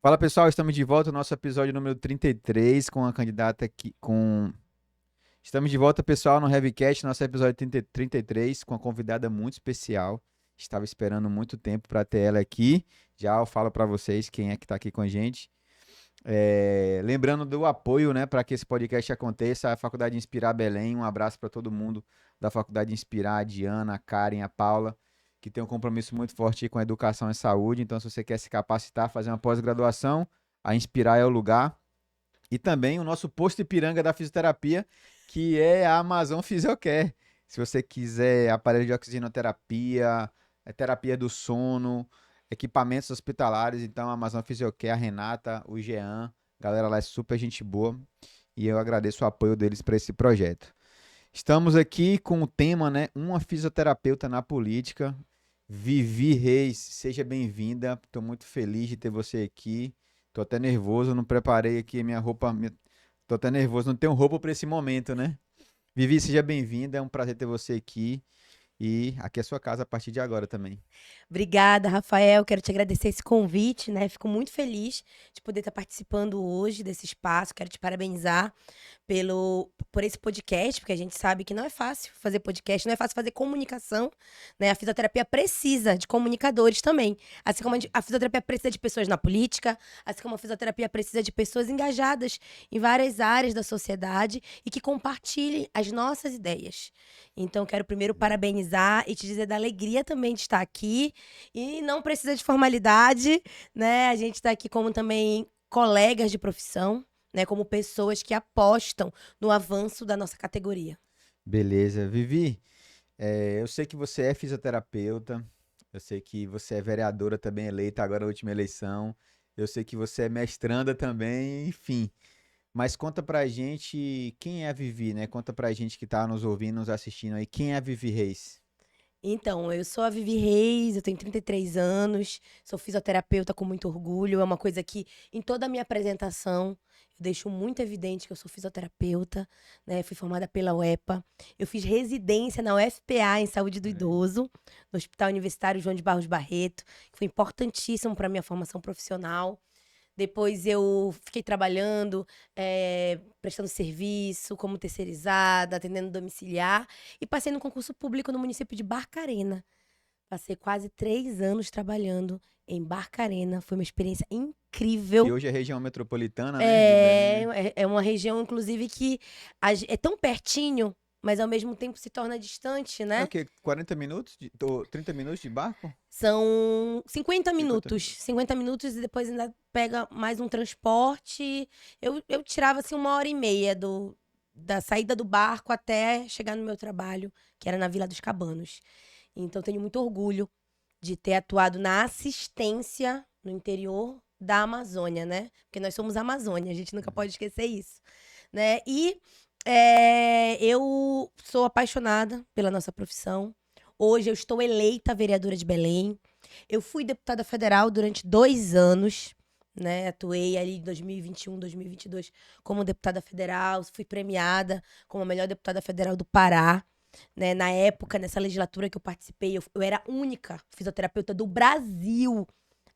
Fala pessoal, estamos de volta no nosso episódio número 33 com a candidata aqui com. Estamos de volta, pessoal, no Heavycast, nosso episódio 33 com uma convidada muito especial. Estava esperando muito tempo para ter ela aqui. Já eu falo para vocês quem é que está aqui com a gente. Lembrando do apoio, né, para que esse podcast aconteça, a Faculdade Inspirar Belém. Um abraço para todo mundo da Faculdade Inspirar, a Diana, a Karen, a Paula, que tem um compromisso muito forte com a educação e saúde. Então, se você quer se capacitar, fazer uma pós-graduação, a Inspirar é o lugar. E também o nosso posto Ipiranga da fisioterapia, que é a Amazon Fisiocare. Se você quiser aparelho de oxigenoterapia, terapia do sono, equipamentos hospitalares, então a Amazon Fisiocare, a Renata, o Jean, galera lá é super gente boa e eu agradeço o apoio deles para esse projeto. Estamos aqui com o tema, né? Uma fisioterapeuta na política. Vivi Reis, seja bem-vinda. Estou muito feliz de ter você aqui. Estou até nervoso, não preparei aqui minha roupa. Estou até nervoso, não tenho roupa para esse momento, né? Vivi, seja bem-vinda. É um prazer ter você aqui. E aqui é a sua casa a partir de agora também. Obrigada, Rafael. Quero te agradecer esse convite, né? Fico muito feliz de poder estar participando hoje desse espaço. Quero te parabenizar por esse podcast, porque a gente sabe que não é fácil fazer podcast, não é fácil fazer comunicação, né? A fisioterapia precisa de comunicadores também. Assim como a fisioterapia precisa de pessoas na política, assim como a fisioterapia precisa de pessoas engajadas em várias áreas da sociedade e que compartilhem as nossas ideias. Então, quero primeiro parabenizar e te dizer da alegria também de estar aqui. E não precisa de formalidade, né? A gente está aqui como também colegas de profissão, né? Como pessoas que apostam no avanço da nossa categoria. Beleza. Vivi, eu sei que você é fisioterapeuta. Eu sei que você é vereadora também eleita agora na última eleição. Eu sei que você é mestranda também, enfim. Mas conta pra gente quem é a Vivi, né? Conta pra gente que tá nos ouvindo, nos assistindo aí, quem é a Vivi Reis? Então, eu sou a Vivi Reis, eu tenho 33 anos, sou fisioterapeuta com muito orgulho. É uma coisa que, em toda a minha apresentação, eu deixo muito evidente que eu sou fisioterapeuta, né? Fui formada pela UEPA. Eu fiz residência na UFPA em Saúde do Aí. Idoso, no Hospital Universitário João de Barros Barreto, que foi importantíssimo para a minha formação profissional. Depois eu fiquei trabalhando, prestando serviço como terceirizada, atendendo domiciliar e passei no concurso público no município de Barcarena. Passei quase 3 anos trabalhando em Barcarena, foi uma experiência Que incrível. hoje é região metropolitana, né? De Belém, É, né? é uma região, inclusive, que é tão pertinho, mas ao mesmo tempo se torna distante, É o né? quê? 40 minutos? 30 minutos de barco? São 50 50 minutos. minutos. 50 minutos e depois ainda pega mais um transporte. Eu tirava assim 1 hora e meia da saída do barco até chegar no meu trabalho, que era na Vila dos Cabanos. Então tenho muito orgulho de ter atuado na assistência no interior da Amazônia, né? Porque nós somos Amazônia, a gente nunca pode esquecer isso, né? E eu sou apaixonada pela nossa profissão. Hoje eu estou eleita vereadora de Belém. Eu fui deputada federal durante 2 anos, né? Atuei ali em 2021, 2022 como deputada federal. Fui premiada como a melhor deputada federal do Pará. Né? Na época, nessa legislatura que eu participei, eu era a única fisioterapeuta do Brasil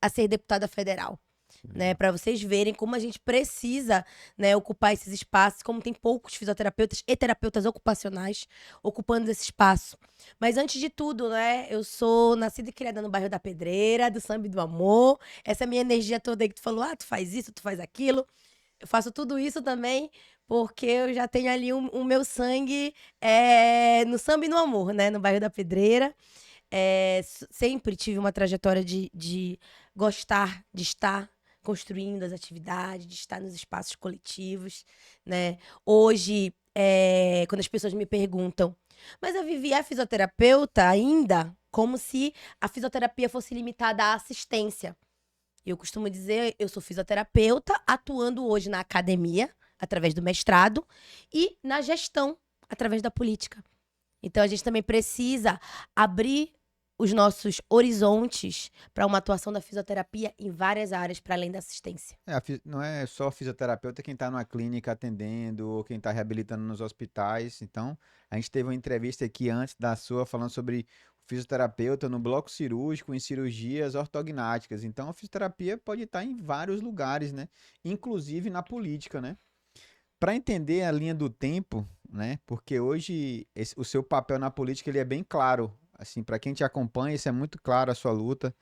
a ser deputada federal, né, Legal. para vocês verem como a gente precisa, né, ocupar esses espaços, como tem poucos fisioterapeutas e terapeutas ocupacionais ocupando esse espaço. Mas antes de tudo, né, eu sou nascida e criada no bairro da Pedreira, do Samba e do Amor. Essa minha energia toda aí que tu falou, ah, tu faz isso, tu faz aquilo. Eu faço tudo isso também porque eu já tenho ali o meu sangue no samba e no amor, né, no bairro da Pedreira. Sempre tive uma trajetória de gostar de estar construindo as atividades, de estar nos espaços coletivos, né? Hoje, quando as pessoas me perguntam, mas a Vivi é fisioterapeuta ainda? Como se a fisioterapia fosse limitada à assistência. Eu costumo dizer, eu sou fisioterapeuta, atuando hoje na academia, através do mestrado, e na gestão, através da política. Então a gente também precisa abrir os nossos horizontes para uma atuação da fisioterapia em várias áreas, para além da assistência. Não é só fisioterapeuta quem está numa clínica atendendo ou quem está reabilitando nos hospitais. Então, a gente teve uma entrevista aqui antes da sua falando sobre fisioterapeuta no bloco cirúrgico, em cirurgias ortognáticas. Então, a fisioterapia pode estar em vários lugares, né? Inclusive na política, né? Para entender a linha do tempo, né? Porque hoje o seu papel na política ele é bem claro. Assim, para quem te acompanha, isso é muito claro a sua luta.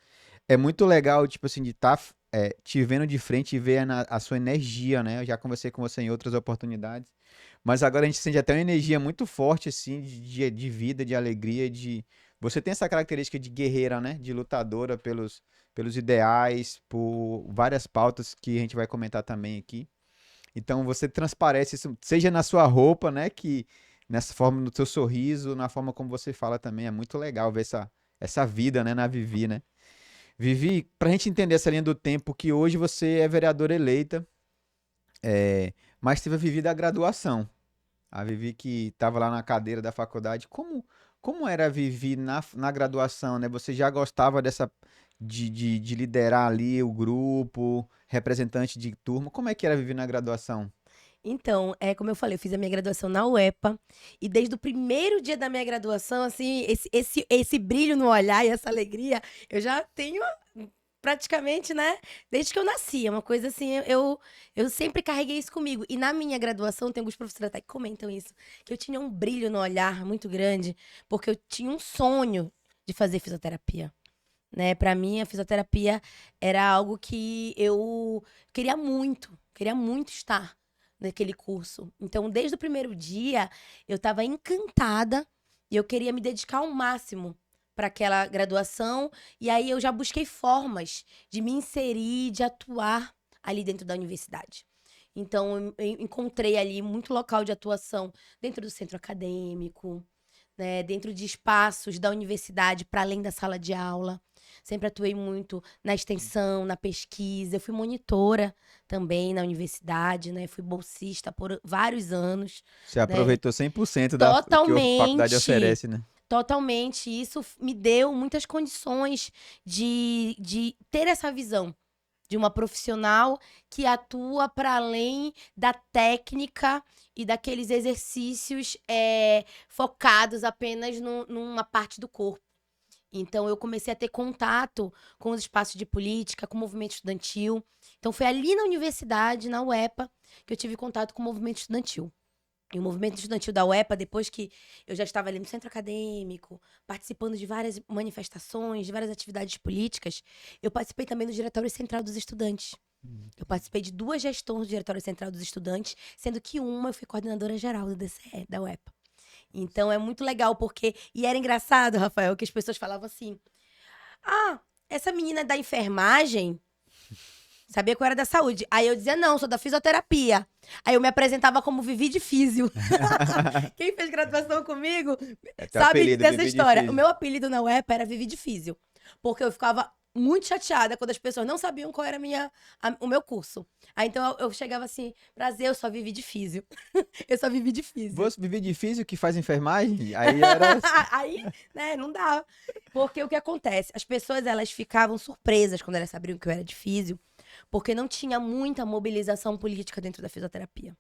É muito legal, tipo assim, de estar te vendo de frente e ver a sua energia, né? Eu já conversei com você em outras oportunidades. Mas agora a gente sente até uma energia muito forte, assim, de vida, de alegria, de... Você tem essa característica de guerreira, né? De lutadora pelos ideais, por várias pautas que a gente vai comentar também aqui. Então você transparece isso, seja na sua roupa, né? Que nessa forma, no seu sorriso, na forma como você fala também. É muito legal ver essa vida, né? Na Vivi, né? Vivi, pra gente entender essa linha do tempo, que hoje você é vereadora eleita, mas teve a Vivi da graduação. A Vivi que estava lá na cadeira da faculdade. Como era a Vivi na graduação, né? Você já gostava de liderar ali o grupo, representante de turma? Como é que era a Vivi na graduação? Então, como eu falei, eu fiz a minha graduação na UEPA e desde o primeiro dia da minha graduação, assim, esse brilho no olhar e essa alegria, eu já tenho praticamente, né, desde que eu nasci. É uma coisa assim, eu sempre carreguei isso comigo. E na minha graduação, tem alguns professores até que comentam isso, que eu tinha um brilho no olhar muito grande, porque eu tinha um sonho de fazer fisioterapia. Né, para mim, a fisioterapia era algo que eu queria muito estar naquele curso. Então, desde o primeiro dia, eu estava encantada e eu queria me dedicar ao máximo para aquela graduação. E aí eu já busquei formas de me inserir, de atuar ali dentro da universidade. Então, eu encontrei ali muito local de atuação dentro do centro acadêmico, né, dentro de espaços da universidade para além da sala de aula. Sempre atuei muito na extensão, na pesquisa. Eu fui monitora também na universidade, né? Fui bolsista por vários anos, Você né? aproveitou 100% do que a faculdade Totalmente, oferece, né? totalmente. Isso me deu muitas condições de ter essa visão de uma profissional que atua para além da técnica e daqueles exercícios focados apenas numa parte do corpo. Então, eu comecei a ter contato com os espaços de política, com o movimento estudantil. Então, foi ali na universidade, na UEPA, que eu tive contato com o movimento estudantil. E o movimento estudantil da UEPA, depois que eu já estava ali no centro acadêmico, participando de várias manifestações, de várias atividades políticas, eu participei também do Diretório Central dos Estudantes. Eu participei de 2 gestões do Diretório Central dos Estudantes, sendo que uma eu fui coordenadora geral do DCE, da UEPA. Então é muito legal, porque. E era engraçado, Rafael, que as pessoas falavam assim: ah, essa menina é da enfermagem. Sabia que eu era da saúde. Aí eu dizia, não, sou da fisioterapia. Aí eu me apresentava como Vivi de Físio. Quem fez graduação comigo É teu sabe apelido, dessa Vivi história. O Difícil. meu apelido na UEPA era Vivi de Físio. Porque eu ficava muito chateada quando as pessoas não sabiam qual era o meu curso. Aí então eu chegava assim, prazer, eu só vivi de Físio. Eu só vivi de Físio. Você Vivi Difícil que faz enfermagem? Aí era. Aí, né, não dá. Porque o que acontece? As pessoas, elas ficavam surpresas quando elas sabiam que eu era de físio, porque não tinha muita mobilização política dentro da fisioterapia.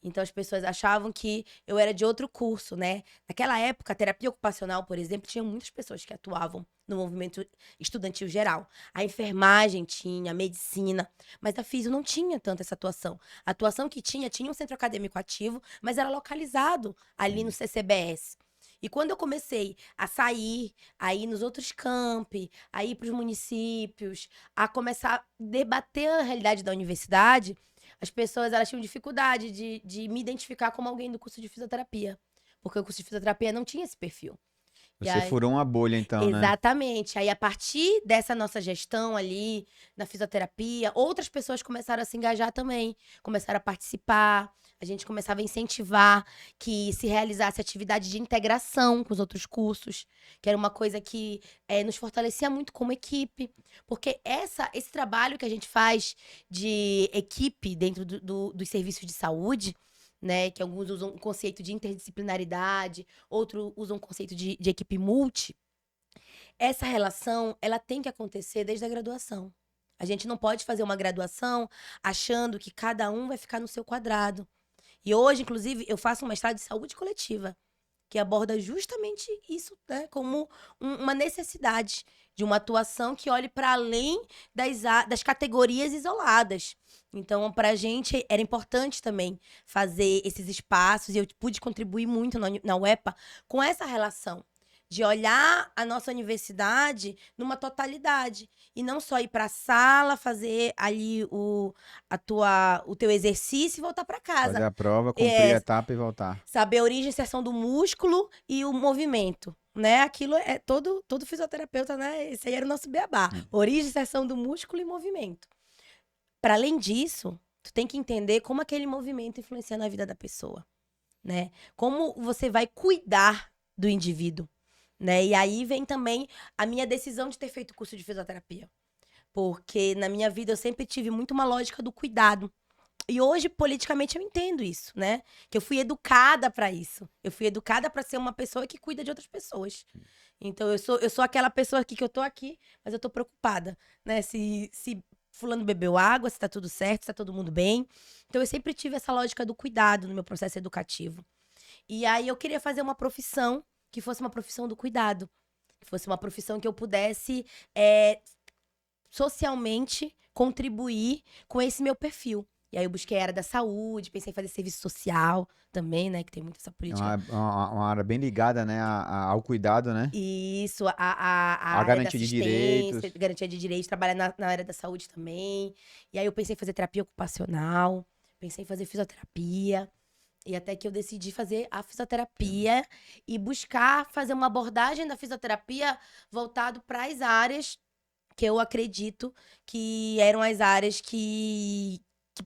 Então as pessoas achavam que eu era de outro curso, né? Naquela época, a terapia ocupacional, por exemplo, tinha muitas pessoas que atuavam no movimento estudantil geral. A enfermagem tinha, a medicina, mas a físio não tinha tanta essa atuação. A atuação que tinha um centro acadêmico ativo, mas era localizado ali no Sim. CCBS. E quando eu comecei a sair, a ir nos outros campi, a ir para os municípios, a começar a debater a realidade da universidade, as pessoas elas tinham dificuldade de me identificar como alguém do curso de fisioterapia. Porque o curso de fisioterapia não tinha esse perfil. E Você aí, furou uma bolha, então, né? exatamente. Aí, a partir dessa nossa gestão ali na fisioterapia, outras pessoas começaram a se engajar também, começaram a participar. A gente começava a incentivar que se realizasse atividade de integração com os outros cursos, que era uma coisa que nos fortalecia muito como equipe. Porque esse trabalho que a gente faz de equipe dentro dos serviços de saúde, né, que alguns usam o conceito de interdisciplinaridade, outros usam o conceito de equipe multi, essa relação, ela tem que acontecer desde a graduação. A gente não pode fazer uma graduação achando que cada um vai ficar no seu quadrado. E hoje, inclusive, eu faço um mestrado de saúde coletiva. que aborda justamente isso, né, como uma necessidade de uma atuação que olhe para além das categorias isoladas. Então, para a gente era importante também fazer esses espaços, e eu pude contribuir muito na UEPA com essa relação de olhar a nossa universidade numa totalidade e não só ir para a sala, fazer ali o teu exercício e voltar para Fazer casa. a prova, cumprir a É, etapa e voltar. saber a origem e inserção do músculo e o movimento, né? Aquilo é todo fisioterapeuta, né? Esse aí era o nosso beabá. Origem, inserção do músculo e movimento. Para além disso, tu tem que entender como aquele movimento influencia na vida da pessoa, né? Como você vai cuidar do indivíduo, né? E aí vem também a minha decisão de ter feito o curso de fisioterapia. Porque na minha vida eu sempre tive muito uma lógica do cuidado. E hoje, politicamente, eu entendo isso, né? Que eu fui educada para isso. Eu fui educada para ser uma pessoa que cuida de outras pessoas. Então, eu sou aquela pessoa aqui que eu tô aqui, mas eu tô preocupada, né? Se fulano bebeu água, se tá tudo certo, se tá todo mundo bem. Então, eu sempre tive essa lógica do cuidado no meu processo educativo. E aí, eu queria fazer uma profissão que fosse uma profissão do cuidado. Que fosse uma profissão que eu pudesse, socialmente, contribuir com esse meu perfil. E aí eu busquei a área da saúde, pensei em fazer serviço social também, né? Que tem muito essa É política. uma área bem ligada, né, ao cuidado, né? Isso, a A área da garantia de assistência, direitos. garantia de direitos, trabalhar na área da saúde também. E aí eu pensei em fazer terapia ocupacional, pensei em fazer fisioterapia. E até que eu decidi fazer a fisioterapia e buscar fazer uma abordagem da fisioterapia voltado para as áreas que eu acredito que eram as áreas que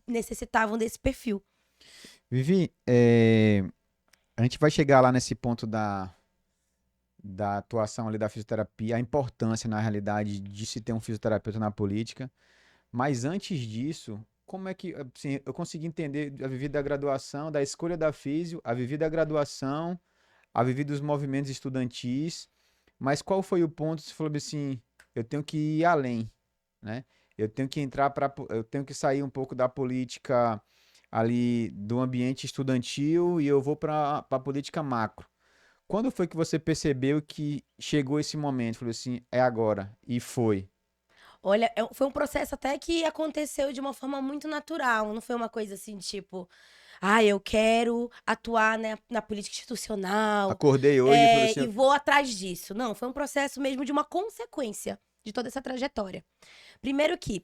necessitavam desse perfil. Vivi, a gente vai chegar lá nesse ponto da atuação ali da fisioterapia, a importância, na realidade, de se ter um fisioterapeuta na política. Mas antes disso, como é que, assim, eu consegui entender a Vivi da graduação, da escolha da físio, a Vivi da graduação, a Vivi dos movimentos estudantis, mas qual foi o ponto que você falou assim, eu tenho que ir além, né? Eu tenho que eu tenho que sair um pouco da política ali do ambiente estudantil e eu vou para a política macro. Quando foi que você percebeu que chegou esse momento? Falou assim, é agora. E foi. Olha, foi um processo até que aconteceu de uma forma muito natural. Não foi uma coisa assim, tipo, eu quero atuar na política institucional, Acordei hoje e falei assim, e vou atrás disso. Não, foi um processo mesmo de uma consequência de toda essa trajetória. Primeiro que,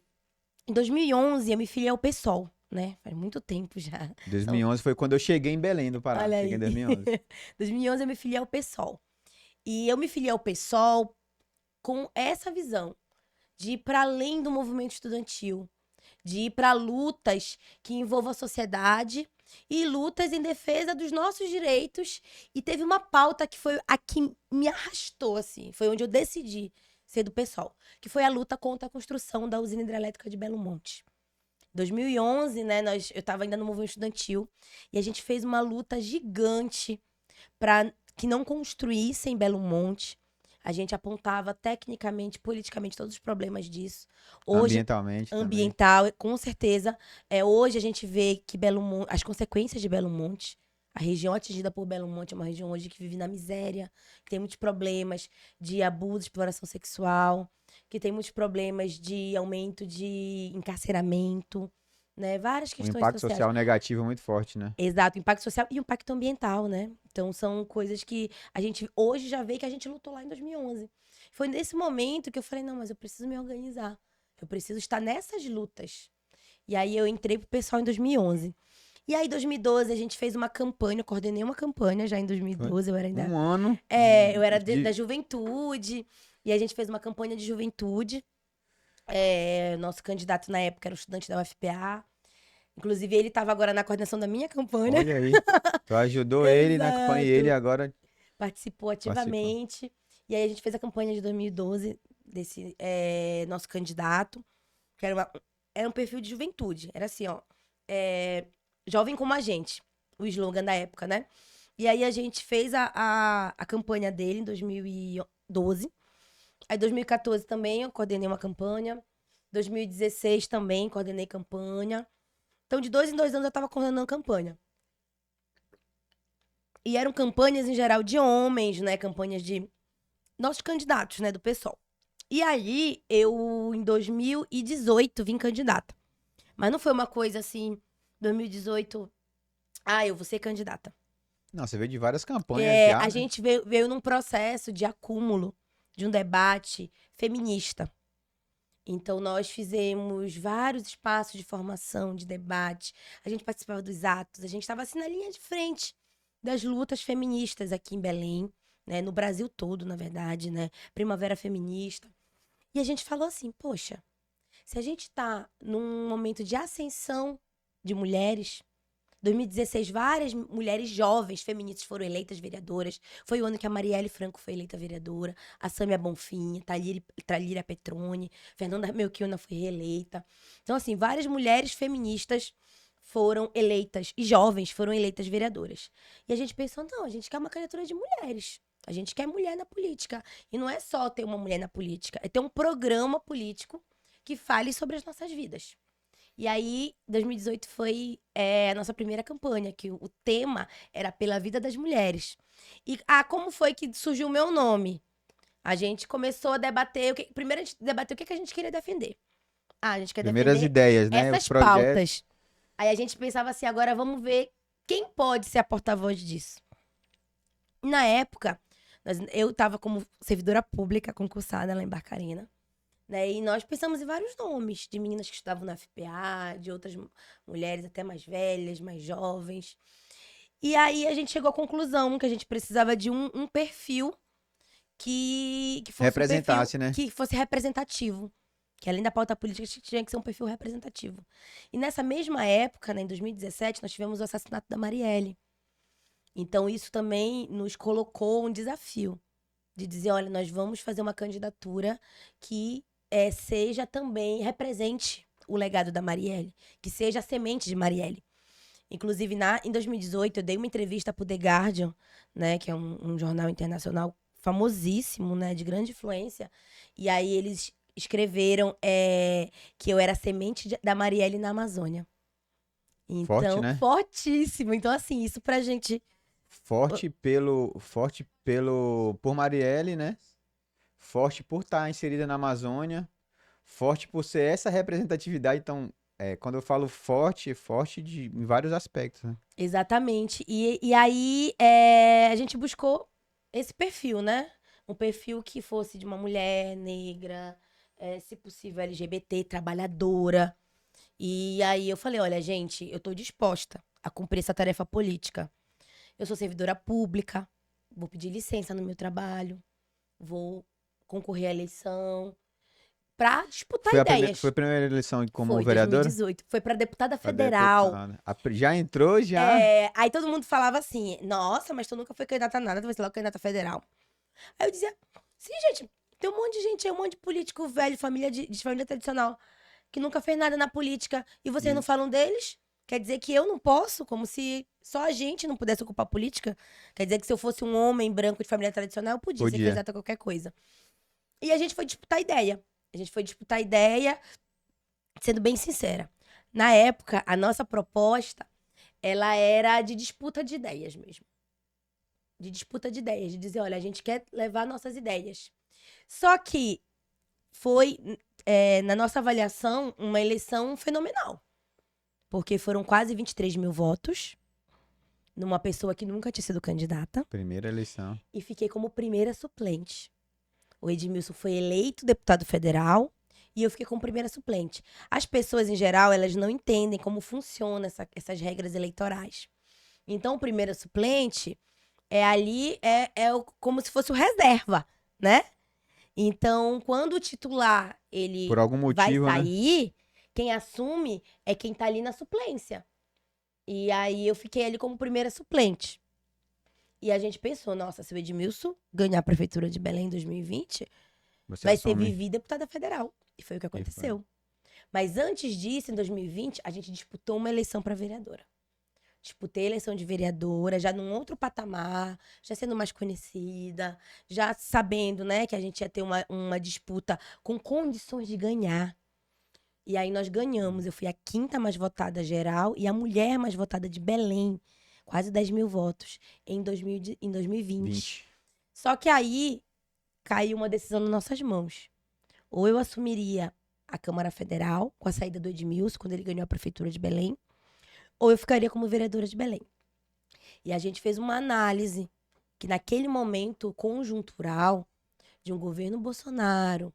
em 2011, eu me filiei ao PSOL, né? Faz muito tempo já. São 2011 foi quando eu cheguei em Belém do Pará. Olha Cheguei em aí. 2011. 2011 eu me filiei ao PSOL. E eu me filiei ao PSOL com essa visão de ir para além do movimento estudantil, de ir para lutas que envolvam a sociedade e lutas em defesa dos nossos direitos. E teve uma pauta que foi a que me arrastou, assim, foi onde eu decidi ser do PSOL, que foi a luta contra a construção da usina hidrelétrica de Belo Monte. 2011, né, eu estava ainda no movimento estudantil, e a gente fez uma luta gigante para que não construíssem Belo Monte. A gente apontava tecnicamente, politicamente, todos os problemas disso. Hoje, Ambientalmente também. ambiental, com certeza. Hoje a gente vê que Belo Monte, as consequências de Belo Monte, a região atingida por Belo Monte é uma região hoje que vive na miséria, que tem muitos problemas de abuso, exploração sexual, que tem muitos problemas de aumento de encarceramento, né? Várias Um questões impacto sociais. social negativo muito forte, né? Exato, impacto social e impacto ambiental, né? Então são coisas que a gente hoje já vê que a gente lutou lá em 2011. Foi nesse momento que eu falei, não, mas eu preciso me organizar. Eu preciso estar nessas lutas. E aí eu entrei pro pessoal em 2011. E aí, em 2012, a gente fez uma campanha, eu coordenei uma campanha já em Foi 2012, eu era ainda. um ano Eu era da de... juventude, e a gente fez uma campanha de juventude. Nosso candidato na época era um estudante da UFPA. Inclusive, ele estava agora na coordenação da minha campanha. Olha aí. Tu ajudou ele na campanha e ele Exato. agora Participou participa. ativamente. E aí a gente fez a campanha de 2012 desse nosso candidato, que era um perfil de juventude. Era assim, ó. Jovem como a gente, o slogan da época, né? E aí a gente fez a campanha dele em 2012. Aí, em 2014 também eu coordenei uma campanha. 2016 também coordenei campanha. Então, de 2 em 2 anos eu tava coordenando campanha. E eram campanhas, em geral, de homens, né? Campanhas de nossos candidatos, né? Do PSOL. E aí, eu, em 2018, vim candidata. Mas não foi uma coisa assim, 2018, eu vou ser candidata. Não, você veio de várias campanhas já, A né? gente veio num processo de acúmulo de um debate feminista. Então, nós fizemos vários espaços de formação, de debate. A gente participava dos atos. A gente estava assim na linha de frente das lutas feministas aqui em Belém, né? No Brasil todo, na verdade, né? Primavera Feminista. E a gente falou assim, poxa, se a gente está num momento de ascensão de mulheres, 2016, várias mulheres jovens feministas foram eleitas vereadoras. Foi o ano que a Marielle Franco foi eleita vereadora, a Sâmia Bonfim, Thalíria Petroni, Fernanda Melchiona foi reeleita. Então, assim, várias mulheres feministas foram eleitas, e jovens foram eleitas vereadoras. E a gente pensou, não, a gente quer uma candidatura de mulheres. A gente quer mulher na política. E não é só ter uma mulher na política, é ter um programa político que fale sobre as nossas vidas. E aí, 2018 foi a nossa primeira campanha, que o tema era pela vida das mulheres. E como foi que surgiu o meu nome? A gente começou a debater, primeiro a gente debateu o que a gente queria defender. A gente quer Primeiras defender ideias, né? Os essas projetos. pautas. Aí a gente pensava assim, agora vamos ver quem pode ser a porta-voz disso. Na época, eu estava como servidora pública concursada lá em Barcarena. Né? E nós pensamos em vários nomes, de meninas que estudavam na FPA, de outras mulheres até mais velhas, mais jovens. E aí a gente chegou à conclusão que a gente precisava de um perfil que fosse Representasse, né? que fosse representativo. Que além da pauta política, tinha que ser um perfil representativo. E nessa mesma época, né, em 2017, nós tivemos o assassinato da Marielle. Então isso também nos colocou um desafio de dizer, olha, nós vamos fazer uma candidatura que seja também, represente o legado da Marielle, que seja a semente de Marielle. Inclusive, em 2018, eu dei uma entrevista para o The Guardian, né, que é um jornal internacional famosíssimo, né, de grande influência, e aí eles escreveram que eu era a semente da Marielle na Amazônia. Forte, Então, né? fortíssimo. Então, assim, isso pra gente... Por Marielle, né? Forte por estar inserida na Amazônia, forte por ser essa representatividade. Então, quando eu falo forte, forte em vários aspectos, né? Exatamente. E aí, a gente buscou esse perfil, né? Um perfil que fosse de uma mulher negra, se possível LGBT, trabalhadora. E aí eu falei, olha, gente, eu tô disposta a cumprir essa tarefa política. Eu sou servidora pública, vou pedir licença no meu trabalho, vou concorrer à eleição pra disputar Foi ideias. a primeira eleição como Foi, vereadora? 2018. Foi pra deputada Pra federal. deputada. Já entrou, já? Aí todo mundo falava assim, nossa, mas tu nunca foi candidata a nada, tu vai ser logo candidata federal. Aí eu dizia, sim, gente, tem um monte de gente aí, um monte de político velho, família de família tradicional, que nunca fez nada na política, e vocês não Isso. falam deles? Quer dizer que eu não posso, como se só a gente não pudesse ocupar política? Quer dizer que se eu fosse um homem branco de família tradicional, eu podia ser Podia. candidata a qualquer coisa. E a gente foi disputar ideia. A gente foi disputar ideia, sendo bem sincera. Na época, a nossa proposta, ela era de disputa de ideias mesmo. De disputa de ideias, de dizer, olha, a gente quer levar nossas ideias. Só que foi, na nossa avaliação, uma eleição fenomenal. Porque foram quase 23 mil votos numa pessoa que nunca tinha sido candidata. Primeira eleição. E fiquei como primeira suplente. O Edmilson foi eleito deputado federal e eu fiquei como primeira suplente. As pessoas, em geral, elas não entendem como funcionam essas regras eleitorais. Então, o primeiro suplente como se fosse o reserva, né? Então, quando o titular Por ele algum vai motivo, né? sair, quem assume é quem tá ali na suplência. E aí eu fiquei ali como primeira suplente. E a gente pensou, nossa, se o Edmilson ganhar a prefeitura de Belém em 2020, Você vai ser assume. Vivi deputada federal. E foi o que aconteceu. Mas antes disso, em 2020, a gente disputou uma eleição para vereadora. Disputei a eleição de vereadora, já num outro patamar, já sendo mais conhecida, já sabendo, né, que a gente ia ter uma disputa com condições de ganhar. E aí nós ganhamos. Eu fui a quinta mais votada geral e a mulher mais votada de Belém. quase 10 mil votos em 2020. 20. Só que aí caiu uma decisão nas nossas mãos. Ou eu assumiria a Câmara Federal com a saída do Edmilson, quando ele ganhou a Prefeitura de Belém, ou eu ficaria como vereadora de Belém. E a gente fez uma análise que naquele momento conjuntural de um governo Bolsonaro,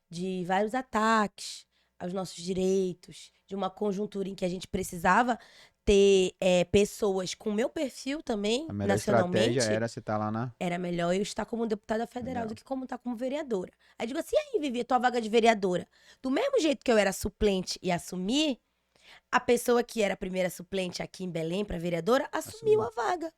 de vários ataques aos nossos direitos, de uma conjuntura em que a gente precisava ter pessoas com meu perfil também, A melhor nacionalmente, estratégia era você estar lá na... era melhor eu estar como deputada federal Legal. do que como estar como vereadora. Aí eu digo assim, e aí, Vivi, a tua vaga de vereadora? Do mesmo jeito que eu era suplente e assumi, a pessoa que era a primeira suplente aqui em Belém para vereadora assumiu a vaga.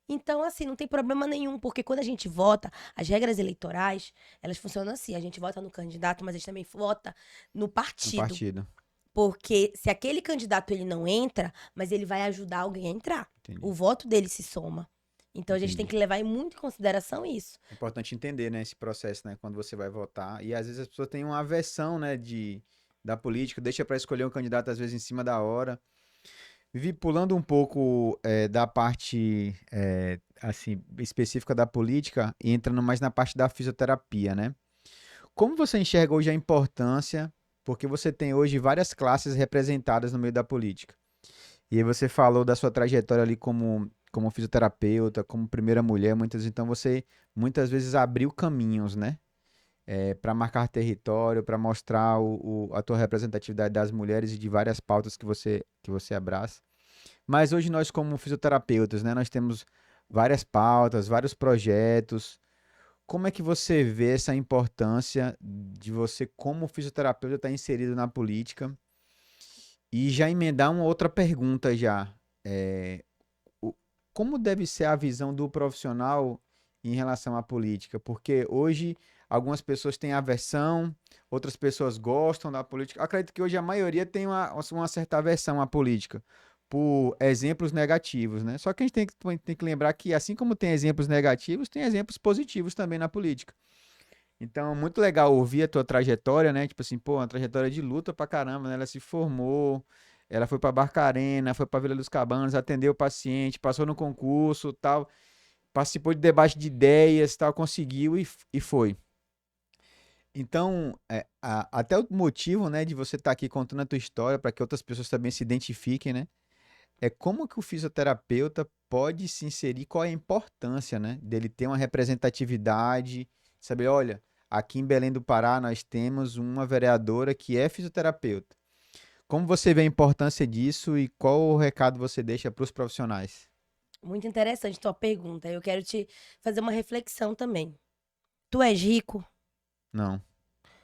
Então, assim, não tem problema nenhum, porque quando a gente vota, as regras eleitorais, elas funcionam assim. A gente vota no candidato, mas a gente também vota no No partido. partido. Porque se aquele candidato ele não entra, mas ele vai ajudar alguém a entrar. Entendi. O voto dele se soma. Então a gente tem Entendi. que levar muito em consideração isso. É importante entender, né, esse processo, né, quando você vai votar. E às vezes as pessoas têm uma aversão, né, da política, deixa para escolher um candidato às vezes em cima da hora. Vivi pulando um pouco da parte, assim, específica da política e entrando mais na parte da fisioterapia, né? Como você enxerga hoje a importância, porque você tem hoje várias classes representadas no meio da política. E aí você falou da sua trajetória ali como fisioterapeuta, como primeira mulher, então você muitas vezes abriu caminhos, né? Para marcar território, para mostrar a tua representatividade das mulheres e de várias pautas que você abraça. Mas hoje nós, como fisioterapeutas, né, nós temos várias pautas, vários projetos. Como é que você vê essa importância de você, como fisioterapeuta, estar inserido na política? E já emendar uma outra pergunta já. É, o- como deve ser a visão do profissional em relação à política? Porque hoje algumas pessoas têm aversão, outras pessoas gostam da política. Acredito que hoje a maioria tem uma certa aversão à política, por exemplos negativos, né? Só que a gente tem que lembrar que, assim como tem exemplos negativos, tem exemplos positivos também na política. Então, muito legal ouvir a tua trajetória, né? Tipo assim, pô, uma trajetória de luta pra caramba, né? Ela se formou, ela foi pra Barcarena, foi pra Vila dos Cabanos, atendeu o paciente, passou no concurso, tal, participou de debate de ideias, tal, conseguiu e foi. Então, até o motivo, né, de você estar aqui contando a tua história para que outras pessoas também se identifiquem, né? É como que o fisioterapeuta pode se inserir, qual é a importância, né, dele ter uma representatividade, saber, olha, aqui em Belém do Pará nós temos uma vereadora que é fisioterapeuta. Como você vê a importância disso e qual o recado você deixa para os profissionais? Muito interessante tua pergunta. Eu quero te fazer uma reflexão também. Tu és rico? Não.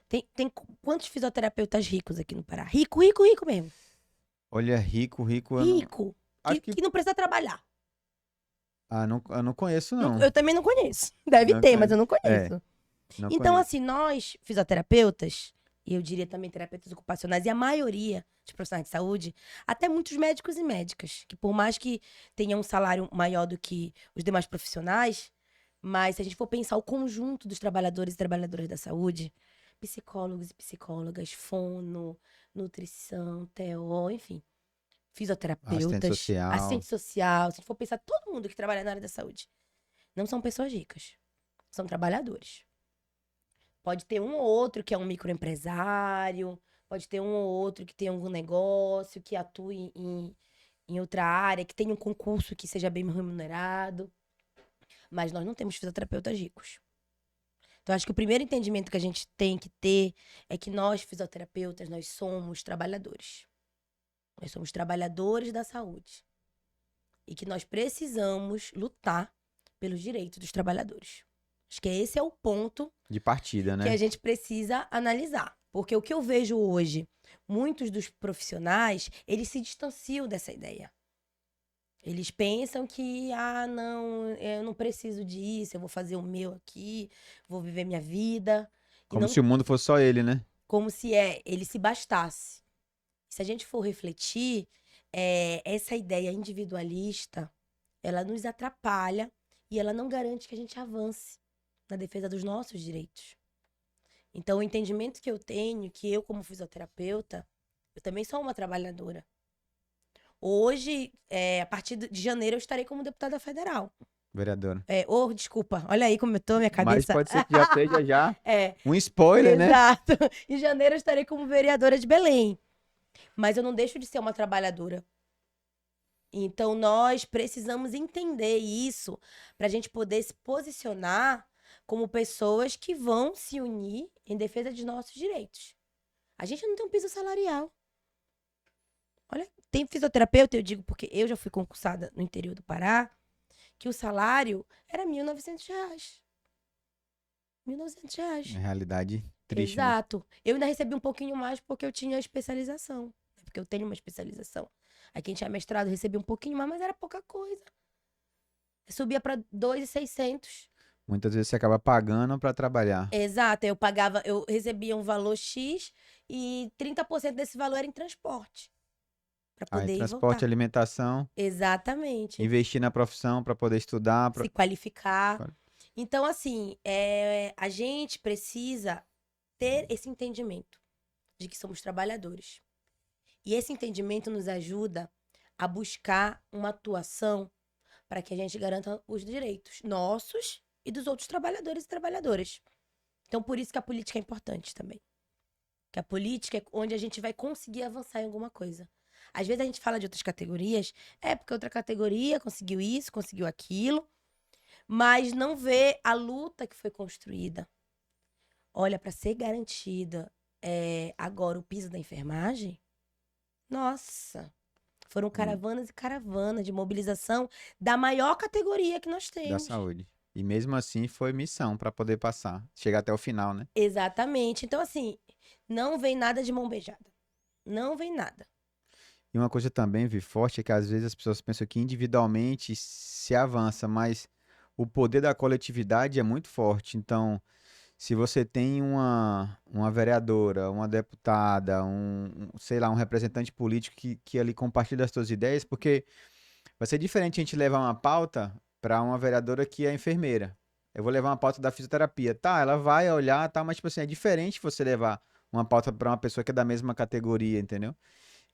Tem quantos fisioterapeutas ricos aqui no Pará? Rico, rico, rico mesmo. Olha, rico, eu não. Rico. Acho que. Que não precisa trabalhar. Ah, não, eu não conheço, não. Eu também não conheço. Deve Não ter, mas conheço. eu não É, conheço. não Então, conheço. assim, nós, fisioterapeutas, e eu diria também terapeutas ocupacionais, e a maioria de profissionais de saúde, até muitos médicos e médicas, que por mais que tenham um salário maior do que os demais profissionais, mas se a gente for pensar o conjunto dos trabalhadores e trabalhadoras da saúde, psicólogos e psicólogas, fono, nutrição, TO, enfim, Assistente fisioterapeutas, social. assistente social, se a gente for pensar todo mundo que trabalha na área da saúde, não são pessoas ricas, são trabalhadores. Pode ter um ou outro que é um microempresário, pode ter um ou outro que tem algum negócio, que atue em outra área, que tenha um concurso que seja bem remunerado. Mas nós não temos fisioterapeutas ricos. Então, acho que o primeiro entendimento que a gente tem que ter é que nós, fisioterapeutas, nós somos trabalhadores. Nós somos trabalhadores da saúde. E que nós precisamos lutar pelos direitos dos trabalhadores. Acho que esse é o ponto De partida, que a né? gente precisa analisar. Porque o que eu vejo hoje, muitos dos profissionais, eles se distanciam dessa ideia. Eles pensam que, não, eu não preciso disso, eu vou fazer o meu aqui, vou viver minha vida. E Como não se o mundo fosse só ele, né? como se ele se bastasse. Se a gente for refletir, essa ideia individualista, ela nos atrapalha e ela não garante que a gente avance na defesa dos nossos direitos. Então, o entendimento que eu tenho, que eu como fisioterapeuta, eu também sou uma trabalhadora. Hoje, a partir de janeiro, eu estarei como deputada federal. Vereadora. Desculpa, olha aí como eu tô, minha Mas cabeça. pode ser que já esteja já É, um spoiler, né? exato. Em janeiro eu estarei como vereadora de Belém. Mas eu não deixo de ser uma trabalhadora. Então nós precisamos entender isso para a gente poder se posicionar como pessoas que vão se unir em defesa de nossos direitos. A gente não tem um piso salarial. Olha, tem fisioterapeuta, eu digo porque eu já fui concursada no interior do Pará, que o salário era R$ 1.900. R$ 1.900. Realidade triste, né? Exato. Eu ainda recebi um pouquinho mais porque eu tinha especialização. Porque eu tenho uma especialização. Aí quem tinha mestrado recebia um pouquinho mais, mas era pouca coisa. Eu subia para 2.600. Muitas vezes você acaba pagando pra trabalhar. Exato. Eu recebia um valor X e 30% desse valor era em transporte. Para Aí, poder ir e transporte, voltar. alimentação, Exatamente. investir na profissão pra poder estudar. Se qualificar. Então, assim, a gente precisa ter esse entendimento de que somos trabalhadores. E esse entendimento nos ajuda a buscar uma atuação para que a gente garanta os direitos nossos e dos outros trabalhadores e trabalhadoras. Então, por isso que a política é importante também. Que a política é onde a gente vai conseguir avançar em alguma coisa. Às vezes a gente fala de outras categorias, porque outra categoria conseguiu isso, conseguiu aquilo, mas não vê a luta que foi construída. Olha, para ser garantida agora o piso da enfermagem, nossa, foram caravanas e caravanas de mobilização da maior categoria que nós Da temos. saúde. E mesmo assim foi missão pra poder passar, chegar até o final, né? Exatamente. Então, assim, não vem nada de mão beijada. Não vem nada. E uma coisa também, Vi, forte, é que às vezes as pessoas pensam que individualmente se avança, mas o poder da coletividade é muito forte. Então, se você tem uma vereadora, uma deputada, sei lá, um representante político que ali compartilha as suas ideias, porque vai ser diferente a gente levar uma pauta para uma vereadora que é enfermeira. Eu vou levar uma pauta da fisioterapia. Tá, ela vai olhar, tá, mas tipo assim, é diferente você levar uma pauta para uma pessoa que é da mesma categoria, entendeu?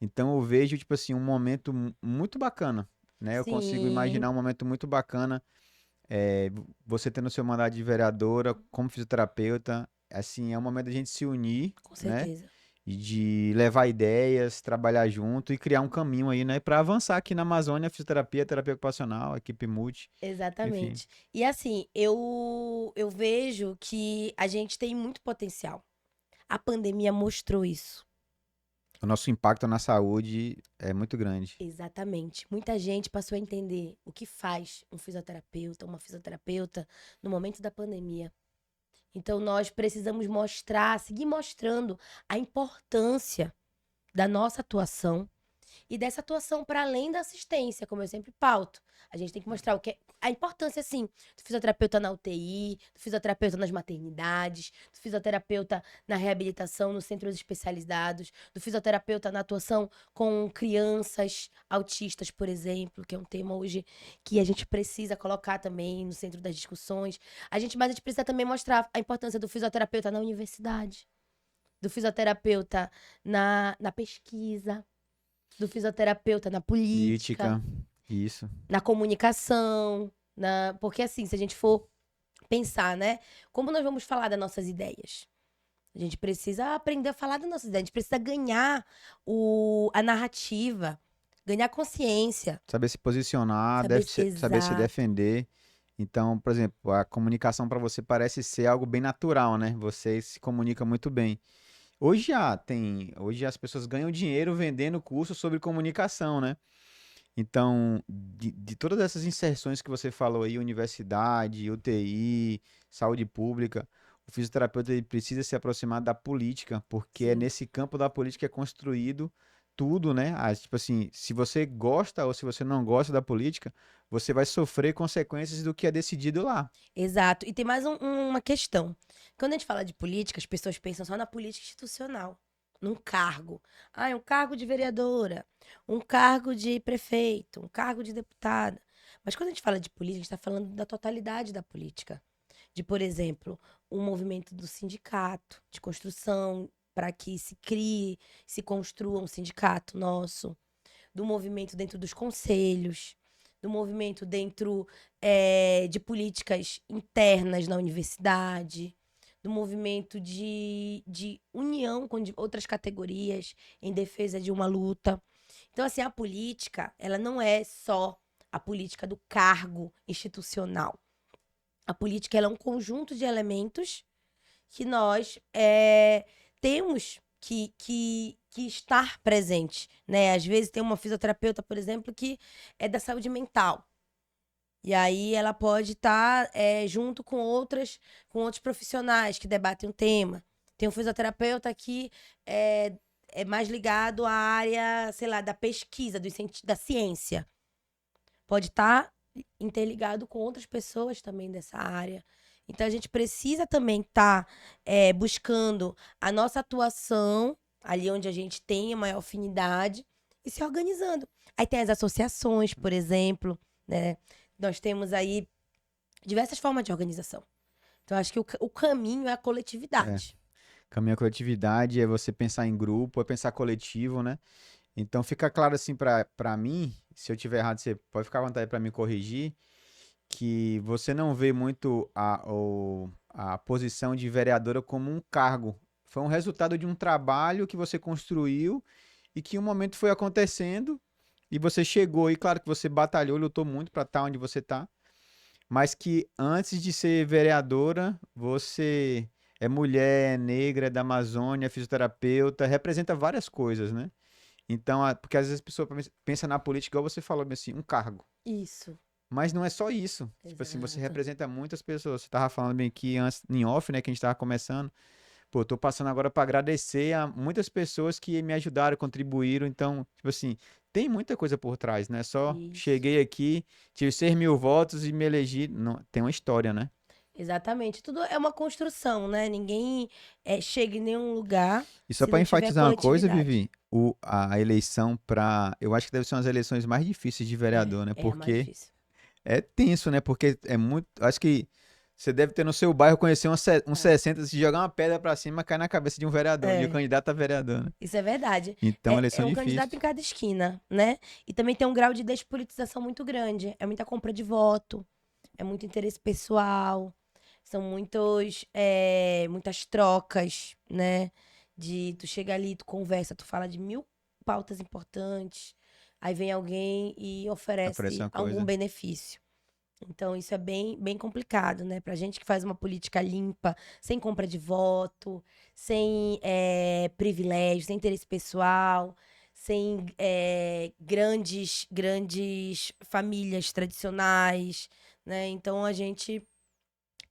Então eu vejo, tipo assim, um momento muito bacana, né? Eu consigo Sim, imaginar um momento muito bacana, você tendo seu mandato de vereadora, como fisioterapeuta, assim, é um momento da gente se unir, com né? certeza. E de levar ideias, trabalhar junto e criar um caminho aí, né? Para avançar aqui na Amazônia, fisioterapia, terapia ocupacional, equipe multi, enfim. Exatamente. E assim, eu vejo que a gente tem muito potencial. A pandemia mostrou isso. O nosso impacto na saúde é muito grande. Exatamente. Muita gente passou a entender o que faz um fisioterapeuta, uma fisioterapeuta no momento da pandemia. Então nós precisamos mostrar, seguir mostrando a importância da nossa atuação e dessa atuação para além da assistência, como eu sempre pauto. A gente tem que mostrar a importância, sim, do fisioterapeuta na UTI, do fisioterapeuta nas maternidades, do fisioterapeuta na reabilitação nos centros especializados, do fisioterapeuta na atuação com crianças autistas, por exemplo, que é um tema hoje que a gente precisa colocar também no centro das discussões. Mas a gente precisa também mostrar a importância do fisioterapeuta na universidade, do fisioterapeuta na pesquisa, do fisioterapeuta na política, Política, isso. na comunicação, porque assim, se a gente for pensar, né, como nós vamos falar das nossas ideias? A gente precisa aprender a falar das nossas ideias, a gente precisa ganhar a narrativa, ganhar consciência, Saber se posicionar, saber ser saber se exato. defender. Então, por exemplo, a comunicação para você parece ser algo bem natural, né? Você se comunica muito bem. Hoje as pessoas ganham dinheiro vendendo cursos sobre comunicação, né? Então, de todas essas inserções que você falou aí, universidade, UTI, saúde pública, o fisioterapeuta ele precisa se aproximar da política, porque é Sim, nesse campo da política que é construído tudo, né? Tipo assim, se você gosta ou se você não gosta da política, você vai sofrer consequências do que é decidido lá. exato. E tem mais uma questão. Quando a gente fala de política, as pessoas pensam só na política institucional, num cargo. Ah, é um cargo de vereadora, um cargo de prefeito, um cargo de deputada. Mas quando a gente fala de política, a gente está falando da totalidade da política. De, por exemplo, um movimento do sindicato, de construção, para que se crie, se construa um sindicato nosso, do movimento dentro dos conselhos, do movimento dentro de políticas internas na universidade, do movimento de união com outras categorias em defesa de uma luta. Então, assim, a política, ela não é só a política do cargo institucional. A política, ela é um conjunto de elementos que nós temos que estar presente, né? Às vezes tem uma fisioterapeuta, por exemplo, que é da saúde mental. E aí ela pode estar junto com outros profissionais que debatem um tema. Tem um fisioterapeuta que é mais ligado à área, sei lá, da pesquisa, da ciência. Pode estar interligado com outras pessoas também dessa área. Então, a gente precisa também estar buscando a nossa atuação ali onde a gente tem a maior afinidade e se organizando. Aí tem as associações, por exemplo, né? Nós temos aí diversas formas de organização. Então, acho que o caminho é a coletividade. Caminho à coletividade é você pensar em grupo, é pensar coletivo, né? Então fica claro assim pra mim, se eu tiver errado, você pode ficar à vontade pra me corrigir, que você não vê muito a posição de vereadora como um cargo. Foi um resultado de um trabalho que você construiu e que um momento foi acontecendo e você chegou e claro que você batalhou, lutou muito para estar onde você está, mas que antes de ser vereadora, você é mulher, é negra, é da Amazônia, é fisioterapeuta, representa várias coisas, né? Então, porque às vezes a pessoa pensa na política, igual você falou, assim, um cargo. Isso. Mas não é só isso. Tipo assim, você Exato. representa muitas pessoas. Você tava falando bem aqui antes, em off, né, que a gente tava começando. Pô, tô passando agora para agradecer a muitas pessoas que me ajudaram, contribuíram. Então, tipo assim, tem muita coisa por trás, né? Só Isso. cheguei aqui, tive 6.000 votos e me elegi. Não, tem uma história, né? Exatamente. Tudo é uma construção, né? Ninguém chega em nenhum lugar E só se para não tiver enfatizar uma coisa, coletividade. Vivi, a eleição para. Eu acho que deve ser uma das eleições mais difíceis de vereador, né? É a mais Porque difícil. é tenso, né? Porque é muito. Acho que você deve ter no seu bairro conhecer uns É. 60, se jogar uma pedra pra cima, cai na cabeça de um vereador, de um É. candidato a vereador, né? Isso é verdade. Então, É eleição um candidato difícil. em cada esquina, né? E também tem um grau de despolitização muito grande. É muita compra de voto, é muito interesse pessoal, são muitas trocas, né? Tu chega ali, tu conversa, tu fala de 1000 pautas importantes, aí vem alguém e Aparece oferece uma algum coisa. benefício. Então, isso é bem complicado, né? Pra gente que faz uma política limpa, sem compra de voto, sem privilégio, sem interesse pessoal, sem grandes famílias tradicionais, né? Então, a gente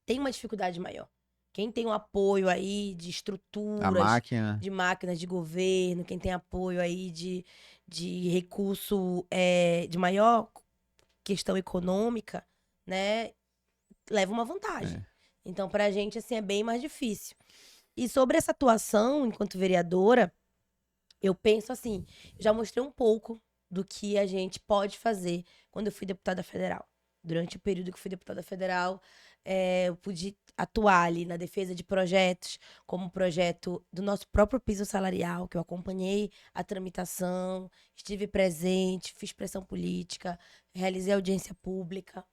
tem uma dificuldade maior. Quem tem o apoio aí de A estruturas, máquina. de máquinas de governo, quem tem apoio aí de recurso de maior questão econômica, né, leva uma vantagem. É. Então, pra gente, assim, é bem mais difícil. E sobre essa atuação enquanto vereadora, eu penso assim, eu já mostrei um pouco do que a gente pode fazer quando eu fui deputada federal. Durante o período que eu fui deputada federal, eu pude atuar ali na defesa de projetos, como o projeto do nosso próprio piso salarial, que eu acompanhei a tramitação, estive presente, fiz pressão política, realizei audiência pública.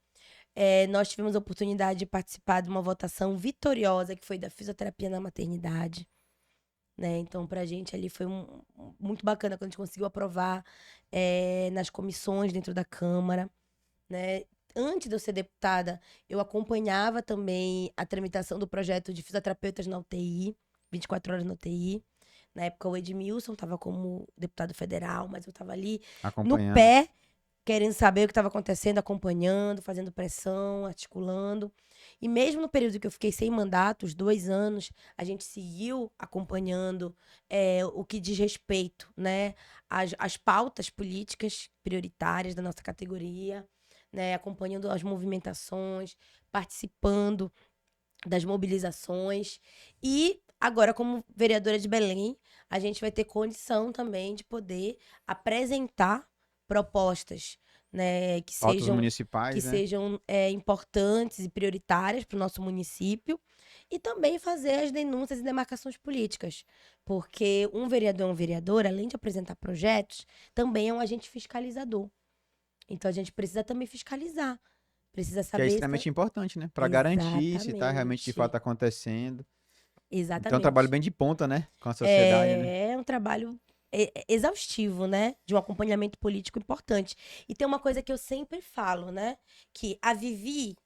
Nós tivemos a oportunidade de participar de uma votação vitoriosa, que foi da fisioterapia na maternidade. Né? Então, pra gente ali foi muito bacana quando a gente conseguiu aprovar nas comissões dentro da Câmara, né? Antes de eu ser deputada, eu acompanhava também a tramitação do projeto de fisioterapeutas na UTI, 24 horas na UTI. Na época, o Edmilson estava como deputado federal, mas eu estava ali no Acompanhando. pé, querendo saber o que estava acontecendo, acompanhando, fazendo pressão, articulando. E mesmo no período que eu fiquei sem mandato, os 2 anos, a gente seguiu acompanhando o que diz respeito, né, às pautas políticas prioritárias da nossa categoria, né, acompanhando as movimentações, participando das mobilizações. E agora, como vereadora de Belém, a gente vai ter condição também de poder apresentar propostas, né, que Pautas sejam municipais, né? importantes e prioritárias para o nosso município e também fazer as denúncias e demarcações políticas. Porque um vereador ou um vereador, além de apresentar projetos, também é um agente fiscalizador. Então a gente precisa também fiscalizar. Precisa Que é saber se. extremamente importante, né? Para garantir se tá realmente de fato Exatamente. acontecendo. Então é um trabalho Exatamente. bem de ponta, né? Com a sociedade, né? É um trabalho exaustivo, né? De um acompanhamento político importante. E tem uma coisa que eu sempre falo, né? Que a Vivi,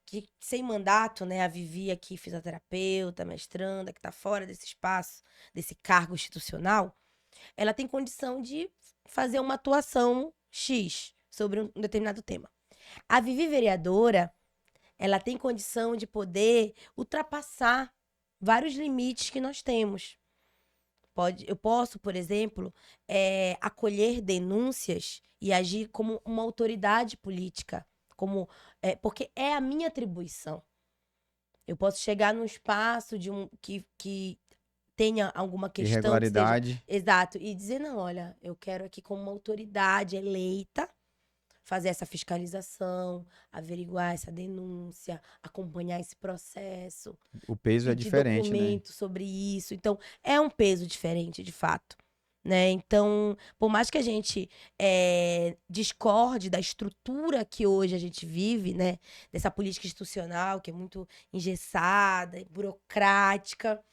que sem mandato, né? A Vivi aqui, fisioterapeuta, mestranda, que está fora desse espaço, desse cargo institucional, ela tem condição de fazer uma atuação X sobre um determinado tema. A Vivi vereadora, ela tem condição de poder ultrapassar vários limites que nós temos. Eu posso, por exemplo, acolher denúncias e agir como uma autoridade política, porque é a minha atribuição. Eu posso chegar num espaço que tenha alguma questão que seja Irregularidade. exato e dizer não, olha, eu quero aqui como uma autoridade eleita fazer essa fiscalização, averiguar essa denúncia, acompanhar esse processo, O peso é pedir diferente, né? documento sobre isso. Então, é um peso diferente, de fato. Né? Então, por mais que a gente discorde da estrutura que hoje a gente vive, né? Dessa política institucional que é muito engessada, burocrática,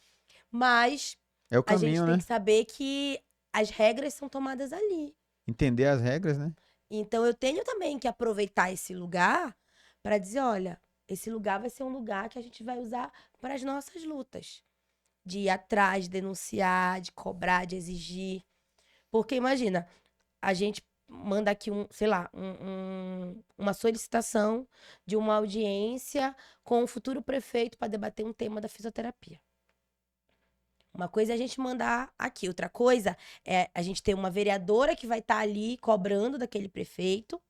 mas É o a gente caminho, tem né? que saber que as regras são tomadas ali. Entender as regras, né? Então eu tenho também que aproveitar esse lugar para dizer, olha, esse lugar vai ser um lugar que a gente vai usar para as nossas lutas, de ir atrás, de denunciar, de cobrar, de exigir. Porque imagina, a gente manda aqui sei lá, uma solicitação de uma audiência com o futuro prefeito para debater um tema da fisioterapia. Uma coisa é a gente mandar aqui, outra coisa é a gente ter uma vereadora que vai estar ali cobrando daquele prefeito.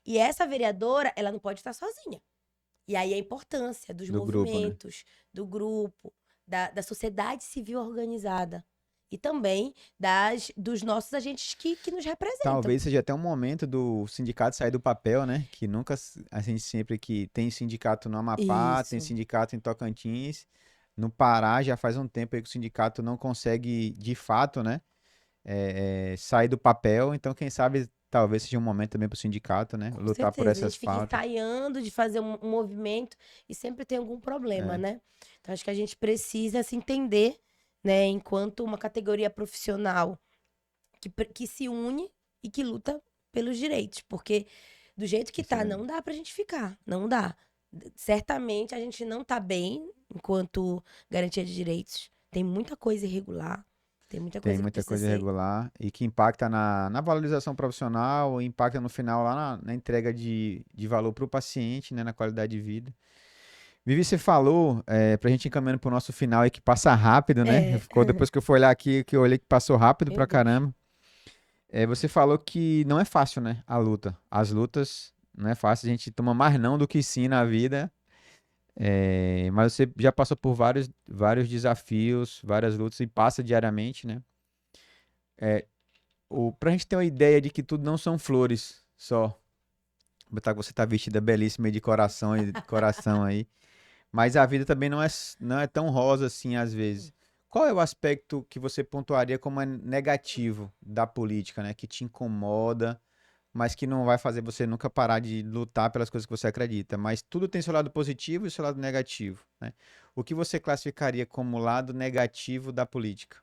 E essa vereadora, ela não pode estar sozinha. E aí a importância dos Do grupo, né? movimentos, do grupo, da sociedade civil organizada. E também dos nossos agentes que nos representam. Talvez seja até um momento do sindicato sair do papel, né? Que nunca, a gente sempre que tem sindicato no Amapá, tem Isso. sindicato em Tocantins, no Pará já faz um tempo aí que o sindicato não consegue, de fato, né? Sair do papel. Então, quem sabe, talvez seja um momento também para o sindicato, né? Com Lutar por certeza. A essas gente fica pautas. ensaiando de fazer um movimento e sempre tem algum problema, É, né? Então, acho que a gente precisa se entender, né, enquanto uma categoria profissional que se une e que luta pelos direitos. Porque do jeito que isso tá, é, não dá pra gente ficar. Não dá. Certamente a gente não tá bem enquanto garantia de direitos. Tem muita coisa irregular. Tem muita tem coisa que muita precisa coisa ser. irregular e que impacta na valorização profissional, impacta no final lá na entrega de valor para o paciente, né? Na qualidade de vida. Vivi, você falou, pra gente encaminhando pro nosso final aí, que passa rápido, né? É, Ficou depois que eu fui olhar aqui, que eu olhei que passou rápido meu pra Deus. caramba. Você falou que não é fácil, né? A luta. As lutas não é fácil, a gente toma mais não do que sim na vida. Mas você já passou por vários desafios, várias lutas e passa diariamente, né? Pra gente ter uma ideia de que tudo não são flores só. Botar que você tá vestida belíssima aí de coração, coração aí. Mas a vida também não é tão rosa assim às vezes. Qual é o aspecto que você pontuaria como negativo da política, né? Que te incomoda, mas que não vai fazer você nunca parar de lutar pelas coisas que você acredita. Mas tudo tem seu lado positivo e seu lado negativo, né? O que você classificaria como lado negativo da política?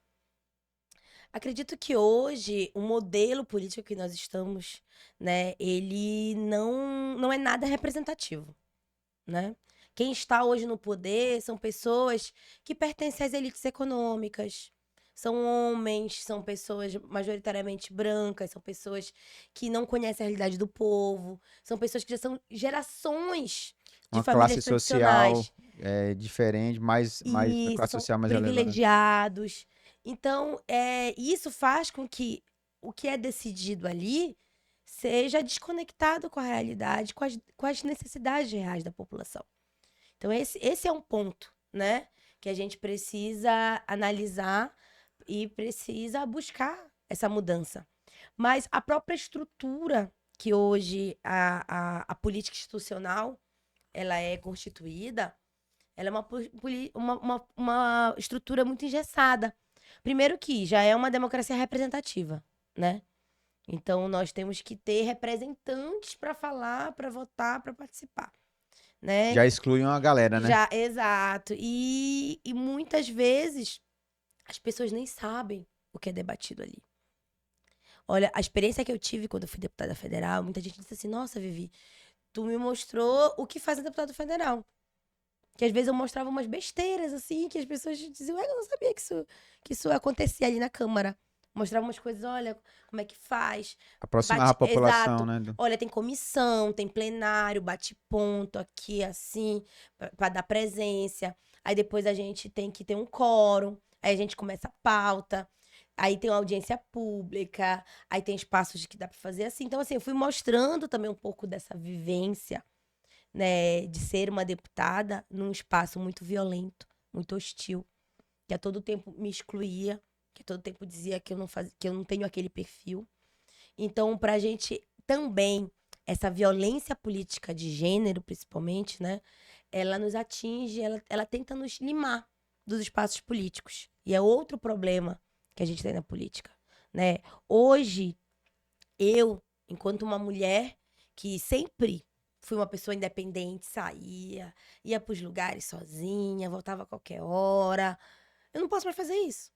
Acredito que hoje o modelo político que nós estamos, né, ele não é nada representativo, né? Quem está hoje no poder são pessoas que pertencem às elites econômicas, são homens, são pessoas majoritariamente brancas, são pessoas que não conhecem a realidade do povo, são pessoas que já são gerações de Uma famílias classe social tradicionais. diferente, mais uma Isso, classe são social mais elevada. privilegiados. Então, isso faz com que o que é decidido ali seja desconectado com a realidade, com as necessidades reais da população. Então, esse é um ponto, né? Que a gente precisa analisar e precisa buscar essa mudança. Mas a própria estrutura que hoje a política institucional ela é constituída, Ela é uma estrutura muito engessada. Primeiro que já é uma democracia representativa, né? Então, nós temos que ter representantes para falar, para votar, para participar, né? Já exclui uma galera, né? Já, exato. E muitas vezes as pessoas nem sabem o que é debatido ali. Olha, a experiência que eu tive quando eu fui deputada federal, muita gente disse assim: Nossa, Vivi, tu me mostrou o que faz um deputado federal. Que às vezes eu mostrava umas besteiras, assim, que as pessoas diziam: Eu não sabia que isso acontecia ali na Câmara. Mostrava umas coisas, olha, como é que faz. Aproximar a população, Exato. né? Olha, tem comissão, tem plenário, bate ponto aqui, assim, pra dar presença. Aí depois a gente tem que ter um quórum. Aí a gente começa a pauta. Aí tem uma audiência pública. Aí tem espaços que dá pra fazer assim. Então, assim, eu fui mostrando também um pouco dessa vivência, né, de ser uma deputada num espaço muito violento, muito hostil, que a todo tempo me excluía, que a todo tempo dizia que eu não fazia, que eu não tenho aquele perfil. Então, pra gente também, essa violência política de gênero, principalmente, né, ela nos atinge, ela tenta nos limar dos espaços políticos. E é outro problema que a gente tem na política, né? Hoje, eu, enquanto uma mulher que sempre fui uma pessoa independente, saía, ia pros lugares sozinha, voltava a qualquer hora, eu não posso mais fazer isso.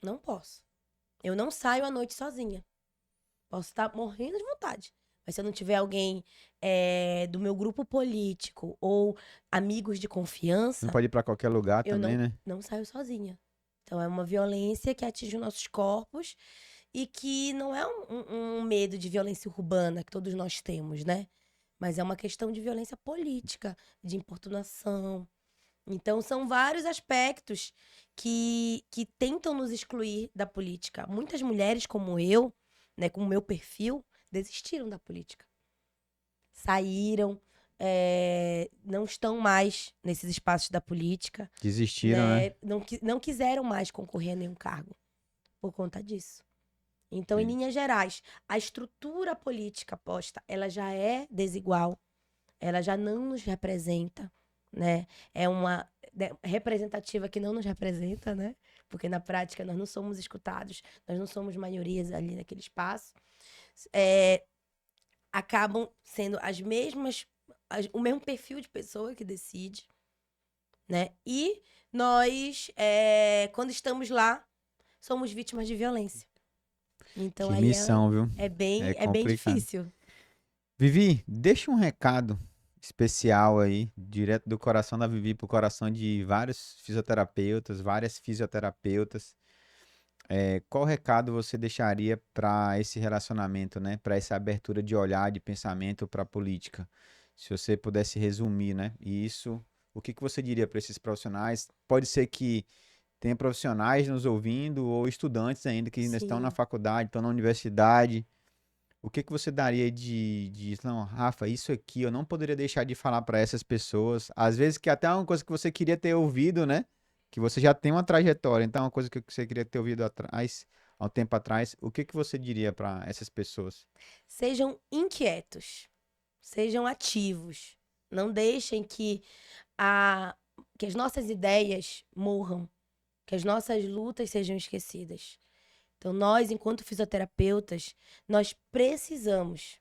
Não posso. Eu não saio à noite sozinha. Posso estar morrendo de vontade. Mas se eu não tiver alguém do meu grupo político ou amigos de Não confiança, pode ir pra qualquer lugar eu também, né? não saio sozinha. Então é uma violência que atinge os nossos corpos e que não é um medo de violência urbana que todos nós temos, né? Mas é uma questão de violência política, de importunação. Então, são vários aspectos que tentam nos excluir da política. Muitas mulheres como eu, né, com o meu perfil, desistiram da política. Saíram, não estão mais nesses espaços da política, Desistiram, né? né? Não quiseram mais concorrer a nenhum cargo por conta disso. Então, em Sim. linhas gerais, a estrutura política posta, ela já é desigual, ela já não nos representa, né? É uma representativa que não nos representa, né? Porque na prática nós não somos escutados, nós não somos maiorias ali naquele espaço. Acabam sendo as mesmas, o mesmo perfil de pessoa que decide, né? E nós, quando estamos lá, somos vítimas de violência. Então Que aí missão, viu? É é bem complicado. difícil. Vivi, deixa um recado especial aí, direto do coração da Vivi pro coração de vários fisioterapeutas, várias fisioterapeutas. Qual recado você deixaria para esse relacionamento, né? Para essa abertura de olhar, de pensamento para a política? Se você pudesse resumir, né? E isso, o que que você diria para esses profissionais? Pode ser que tenha profissionais nos ouvindo ou estudantes ainda que ainda estão na Sim. faculdade, estão na universidade. O que que você daria não, Rafa, isso aqui eu não poderia deixar de falar para essas pessoas. Às vezes que até é uma coisa que você queria ter ouvido, né? Que você já tem uma trajetória, então é uma coisa que você queria ter ouvido atrás, há um tempo atrás. O que que você diria para essas pessoas? Sejam inquietos, sejam ativos. Não deixem a, que as nossas ideias morram, que as nossas lutas sejam esquecidas. Então, nós, enquanto fisioterapeutas, nós precisamos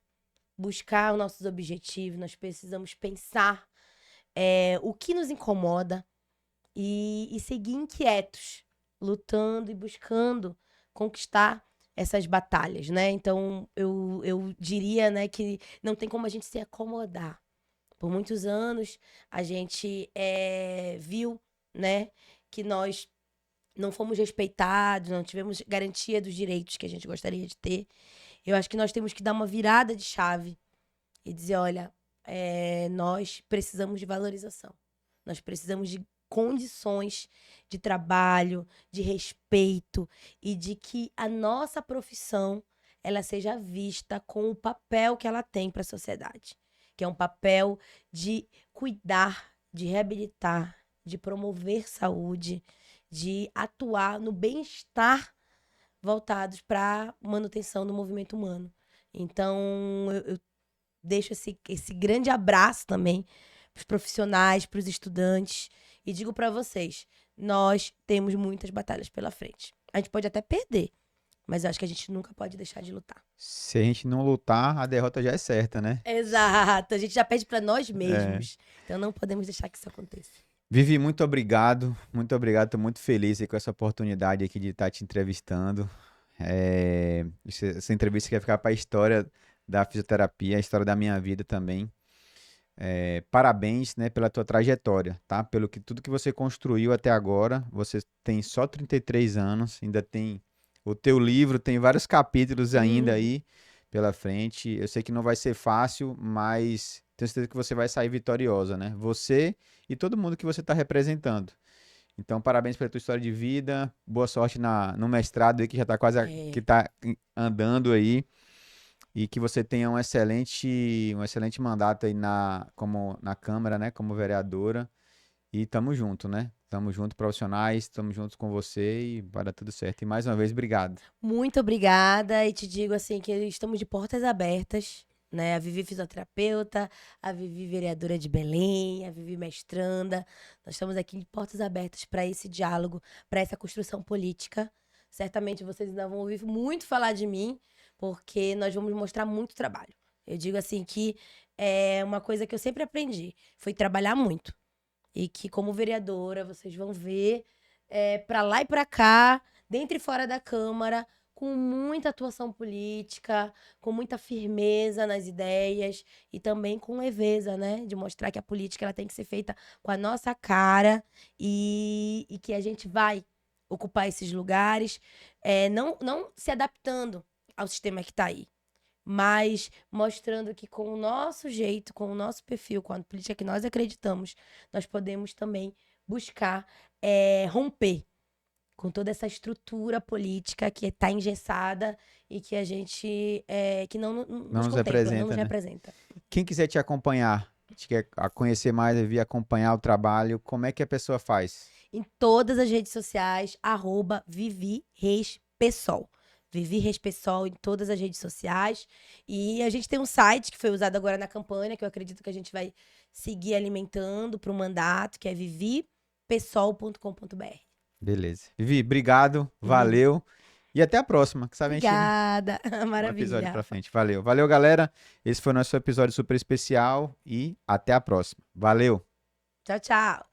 buscar os nossos objetivos, nós precisamos pensar o que nos incomoda e seguir inquietos, lutando e buscando conquistar essas batalhas, né? Então, eu diria, né, que não tem como a gente se acomodar. Por muitos anos, a gente viu, né, que nós não fomos respeitados, não tivemos garantia dos direitos que a gente gostaria de ter. Eu acho que nós temos que dar uma virada de chave e dizer, olha, nós precisamos de valorização. Nós precisamos de condições de trabalho, de respeito e de que a nossa profissão ela seja vista com o papel que ela tem para a sociedade, que é um papel de cuidar, de reabilitar, de promover saúde, de atuar no bem-estar voltados para manutenção do movimento humano. Então, eu deixo esse grande abraço também pros profissionais, pros estudantes. E digo pra vocês, nós temos muitas batalhas pela frente. A gente pode até perder, mas eu acho que a gente nunca pode deixar de lutar. Se a gente não lutar, a derrota já é certa, né? Exato, a gente já pede pra nós É. mesmos. Então não podemos deixar que isso aconteça. Vivi, muito obrigado. Muito obrigado. Tô muito feliz aí com essa oportunidade aqui de estar te entrevistando. Essa entrevista que vai ficar para a história da fisioterapia, a história da minha vida também. Parabéns, né, pela tua trajetória, tá? Pelo que tudo que você construiu até agora. Você tem só 33 anos, ainda tem o teu livro, tem vários capítulos ainda aí pela frente. Eu sei que não vai ser fácil, mas tenho certeza que você vai sair vitoriosa, né? Você e todo mundo que você está representando. Então, parabéns pela tua história de vida. Boa sorte no mestrado aí, que já está quase que tá andando aí. E que você tenha um excelente mandato aí na Câmara, né? Como vereadora. E tamo junto, né? Tamo junto, profissionais. Tamo juntos com você e vai dar tudo certo. E mais uma vez, obrigado. Muito obrigada e te digo assim que estamos de portas abertas, né? A Vivi fisioterapeuta, a Vivi vereadora de Belém, a Vivi mestranda. Nós estamos aqui de portas abertas para esse diálogo, para essa construção política. Certamente vocês ainda vão ouvir muito falar de mim, porque nós vamos mostrar muito trabalho. Eu digo assim que é uma coisa que eu sempre aprendi, foi trabalhar muito. E que como vereadora vocês vão ver para lá e para cá, dentro e fora da Câmara, com muita atuação política, com muita firmeza nas ideias e também com leveza, né? De mostrar que a política ela tem que ser feita com a nossa cara e que a gente vai ocupar esses lugares, não se adaptando ao sistema que está aí, mas mostrando que com o nosso jeito, com o nosso perfil, com a política que nós acreditamos, nós podemos também buscar romper com toda essa estrutura política que está engessada e que a gente que não nos contempla, representa, não nos né? representa. Quem quiser te acompanhar, te quer conhecer mais, vir acompanhar o trabalho, como é que a pessoa faz? Em todas as redes sociais, @Vivi Reis Pessoal. Vivi Reis Pessoal em todas as redes sociais. E a gente tem um site que foi usado agora na campanha, que eu acredito que a gente vai seguir alimentando para o mandato, que é vivipessoal.com.br. Beleza. Vivi, obrigado, valeu. E até a próxima, que sabe a gente Obrigada, um episódio maravilha. pra frente. Valeu. Valeu, galera. Esse foi o nosso episódio super especial e até a próxima. Valeu. Tchau, tchau.